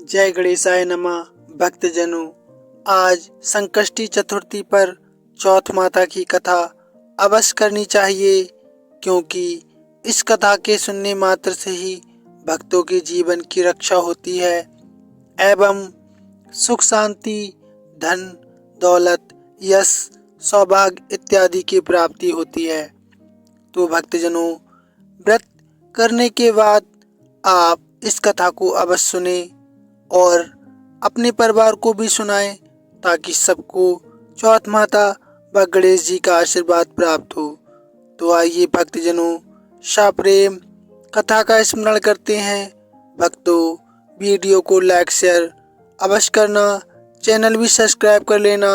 जय गणेशाय नमः। भक्तजनों, आज संकष्टी चतुर्थी पर चौथ माता की कथा अवश्य करनी चाहिए, क्योंकि इस कथा के सुनने मात्र से ही भक्तों के जीवन की रक्षा होती है एवं सुख शांति, धन दौलत, यश, सौभाग्य इत्यादि की प्राप्ति होती है। तो भक्तजनों, व्रत करने के बाद आप इस कथा को अवश्य सुने और अपने परिवार को भी सुनाएं, ताकि सबको चौथ माता व गणेश जी का आशीर्वाद प्राप्त हो। तो आइए भक्तजनों, सप्रेम कथा का स्मरण करते हैं। भक्तों, वीडियो को लाइक शेयर अवश्य करना, चैनल भी सब्सक्राइब कर लेना,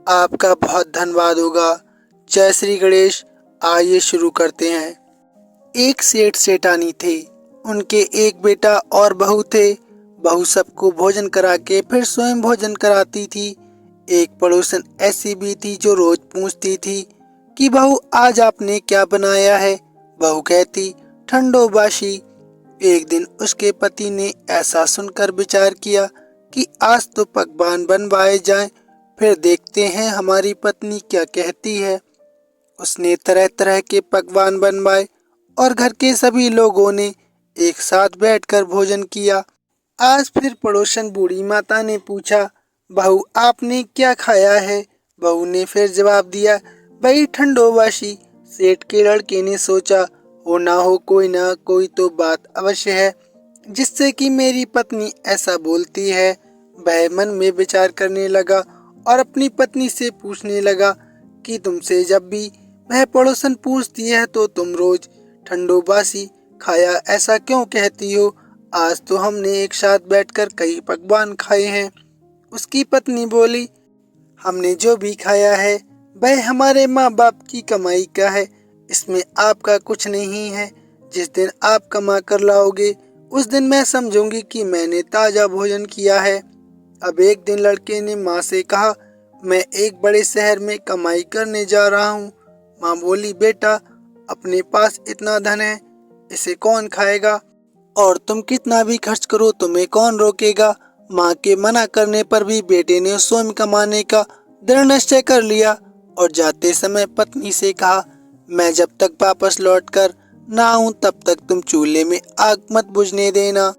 आपका बहुत धन्यवाद होगा। जय श्री गणेश। आइए शुरू करते हैं। एक सेठ सेठानी थे, उनके एक बेटा और बहू थे। बहू सबको भोजन करा के फिर स्वयं भोजन कराती थी। एक पड़ोसन ऐसी भी थी जो रोज पूछती थी कि बहू आज आपने क्या बनाया है। बहू कहती ठंडो बाशी। एक दिन उसके पति ने ऐसा सुनकर विचार किया कि आज तो पकवान बनवाए जाएं, फिर देखते हैं हमारी पत्नी क्या कहती है। उसने तरह तरह के पकवान बनवाए और घर के सभी लोगों ने एक साथ बैठकर भोजन किया। आज फिर पड़ोसन बूढ़ी माता ने पूछा, बहू आपने क्या खाया है। बहू ने फिर जवाब दिया, भाई ठंडोबाशी। सेठ के लड़के ने सोचा, हो ना हो कोई ना कोई तो बात अवश्य है जिससे कि मेरी पत्नी ऐसा बोलती है। वह मन में विचार करने लगा और अपनी पत्नी से पूछने लगा कि तुमसे जब भी वह पड़ोसन पूछती है तो तुम रोज ठंडोबाशी खाया ऐसा क्यों कहती हो। आज तो हमने एक साथ बैठकर कई पकवान खाए हैं। उसकी पत्नी बोली, हमने जो भी खाया है वह हमारे माँ बाप की कमाई का है, इसमें आपका कुछ नहीं है। जिस दिन आप कमा कर लाओगे उस दिन मैं समझूंगी कि मैंने ताजा भोजन किया है। अब एक दिन लड़के ने माँ से कहा, मैं एक बड़े शहर में कमाई करने जा रहा हूँ। माँ बोली, बेटा अपने पास इतना धन है, इसे कौन खाएगा, और तुम कितना भी खर्च करो तुम्हें कौन रोकेगा। माँ के मना करने पर भी बेटे ने स्वयं कमाने का दृढ़ निश्चय कर लिया और जाते समय पत्नी से कहा, मैं जब तक वापस लौटकर ना आऊं तब तक तुम चूल्हे में आग मत बुझने देना।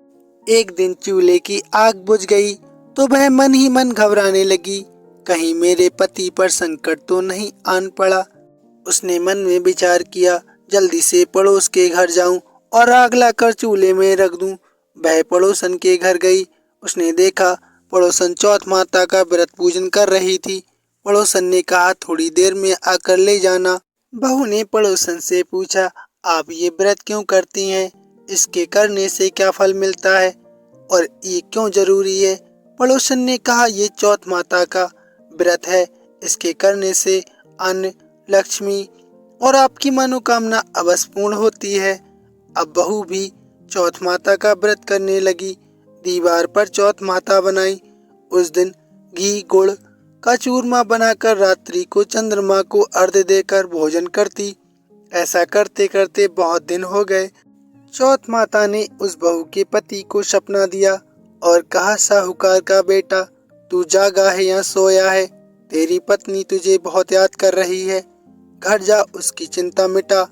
एक दिन चूल्हे की आग बुझ गई तो वह मन ही मन घबराने लगी, कहीं मेरे पति पर संकट तो नहीं आन पड़ा। उसने मन में विचार किया, जल्दी से पड़ोस के घर जाऊं और आग लाकर चूल्हे में रख दूं। वह पड़ोसन के घर गई। उसने देखा पड़ोसन चौथ माता का व्रत पूजन कर रही थी। पड़ोसन ने कहा, थोड़ी देर में आकर ले जाना। बहू ने पड़ोसन से पूछा, आप ये व्रत क्यों करती हैं, इसके करने से क्या फल मिलता है और ये क्यों जरूरी है। पड़ोसन ने कहा, ये चौथ माता का व्रत है, इसके करने से अन्न, लक्ष्मी और आपकी मनोकामना अवश्य पूर्ण होती है। अब बहू भी चौथ माता का व्रत करने लगी। दीवार पर चौथ माता बनाई। उस दिन घी गुड़ का चूरमा बनाकर रात्रि को चंद्रमा को अर्घ्य देकर भोजन करती। ऐसा करते करते बहुत दिन हो गए। चौथ माता ने उस बहू के पति को सपना दिया और कहा, साहूकार का बेटा तू जागा है या सोया है, तेरी पत्नी तुझे बहुत याद कर रही है। घर जा उसकी चिंता मिटा।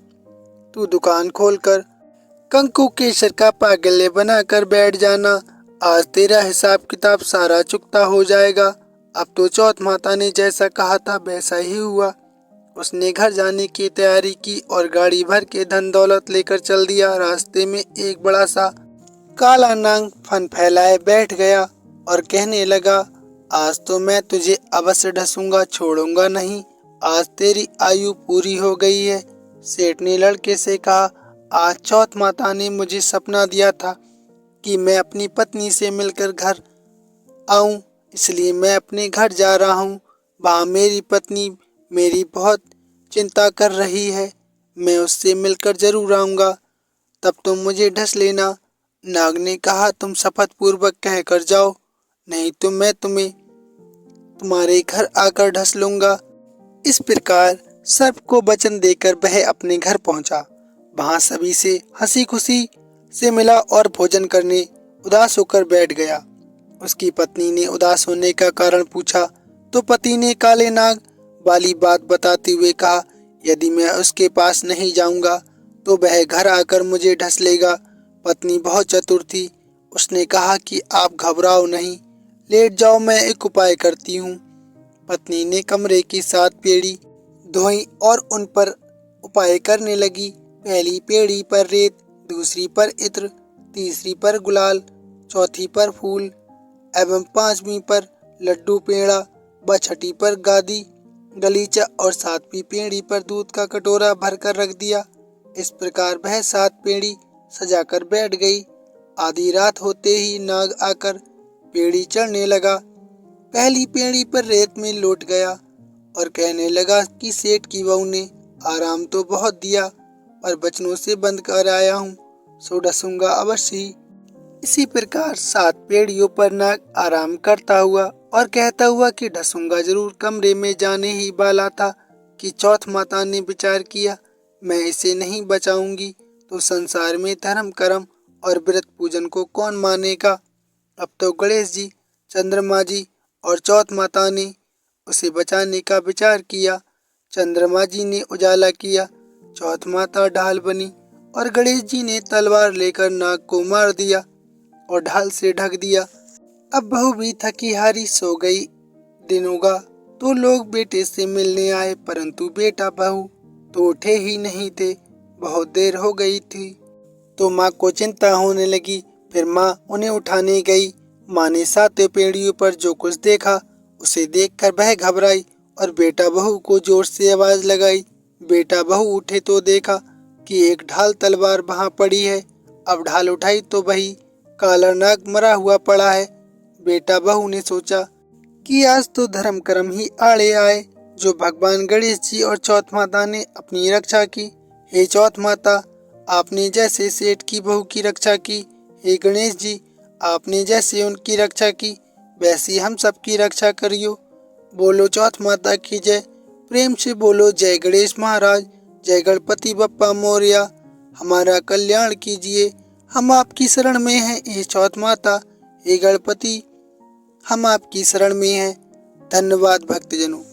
तू दुकान खोलकर कंकु केसर का पागल्य बनाकर बैठ जाना। आज तेरा हिसाब किताब सारा चुकता हो जाएगा। अब तो चौथ माता ने जैसा कहा था वैसा ही हुआ। उसने घर जाने की तैयारी की और गाड़ी भर के धन दौलत लेकर चल दिया। रास्ते में एक बड़ा सा काला नाग फन फैलाए बैठ गया और कहने लगा, आज तो मैं तुझे अवश्य ढसूंगा, छोड़ूंगा नहीं। आज तेरी आयु पूरी हो गई है। सेठ ने लड़के से कहा, आज चौथ माता ने मुझे सपना दिया था कि मैं अपनी पत्नी से मिलकर घर आऊं, इसलिए मैं अपने घर जा रहा हूं। वहाँ मेरी पत्नी मेरी बहुत चिंता कर रही है, मैं उससे मिलकर जरूर आऊंगा, तब तुम मुझे ढस लेना। नाग ने कहा, तुम शपथ पूर्वक कह कर जाओ, नहीं तो मैं तुम्हें तुम्हारे घर आकर ढस लूंगा। इस प्रकार सर्प को वचन देकर वह अपने घर पहुंचा। वहां सभी से हंसी खुशी से मिला और भोजन करने उदास होकर बैठ गया। उसकी पत्नी ने उदास होने का कारण पूछा तो पति ने काले नाग वाली बात बताते हुए कहा, यदि मैं उसके पास नहीं जाऊंगा तो वह घर आकर मुझे ढस लेगा। पत्नी बहुत चतुर थी। उसने कहा कि आप घबराओ नहीं, लेट जाओ, मैं एक उपाय करती हूँ। पत्नी ने कमरे की 7 पेड़ी धोई और उन पर उपाय करने लगी। पहली पेड़ी पर रेत, दूसरी पर इत्र, तीसरी पर गुलाल, चौथी पर फूल एवं 5वीं पर लड्डू पेड़ा व छठी पर गादी गलीचा और 7वीं पेड़ी पर दूध का कटोरा भरकर रख दिया। इस प्रकार वह 7 पेड़ी सजाकर बैठ गई। आधी रात होते ही नाग आकर पेड़ी चढ़ने लगा। पहली पेड़ी पर रेत में लौट गया और कहने लगा कि सेठ की बहू ने आराम तो बहुत दिया, पर बचनों से बंद कर आया हूँ, सो डसूंगा अवश्य ही। इसी प्रकार 7 पेड़ियों पर नाग आराम करता हुआ और कहता हुआ कि ढसूंगा जरूर कमरे में जाने ही वाला था कि चौथ माता ने विचार किया, मैं इसे नहीं बचाऊंगी तो संसार में धर्म कर्म और व्रत पूजन को कौन मानेगा। अब तो गणेश जी, चंद्रमा जी और चौथ माता ने उसे बचाने का विचार किया। चंद्रमा जी ने उजाला किया, चौथ माता ढाल बनी और गणेश जी ने तलवार लेकर नाग को मार दिया और ढाल से ढक दिया। अब बहू भी थकी हारी सो गई। दिन उगा तो लोग बेटे से मिलने आए, परंतु बेटा बहू तो उठे ही नहीं थे। बहुत देर हो गई थी तो माँ को चिंता होने लगी। फिर माँ उन्हें उठाने गई। माँ ने 7 पेड़ियों पर जो कुछ देखा उसे देखकर वह घबराई और बेटा बहू को जोर से आवाज लगाई। बेटा बहू उठे तो देखा कि एक ढाल तलवार वहां पड़ी है। अब ढाल उठाई तो वही काला नाग मरा हुआ पड़ा है। बेटा बहू ने सोचा कि आज तो धर्म कर्म ही आड़े आए, जो भगवान गणेश जी और चौथ माता ने अपनी रक्षा की। हे चौथ माता, आपने जैसे सेठ की बहू की रक्षा की, हे गणेश जी, आपने जैसे उनकी रक्षा की, वैसी हम सबकी रक्षा करियो। बोलो चौथ माता की जय। प्रेम से बोलो जय गणेश महाराज, जय गणपति बप्पा मोरया, हमारा कल्याण कीजिए। हम आपकी शरण में हैं हे चौथ माता, हे गणपति, हम आपकी शरण में हैं। धन्यवाद भक्तजनों।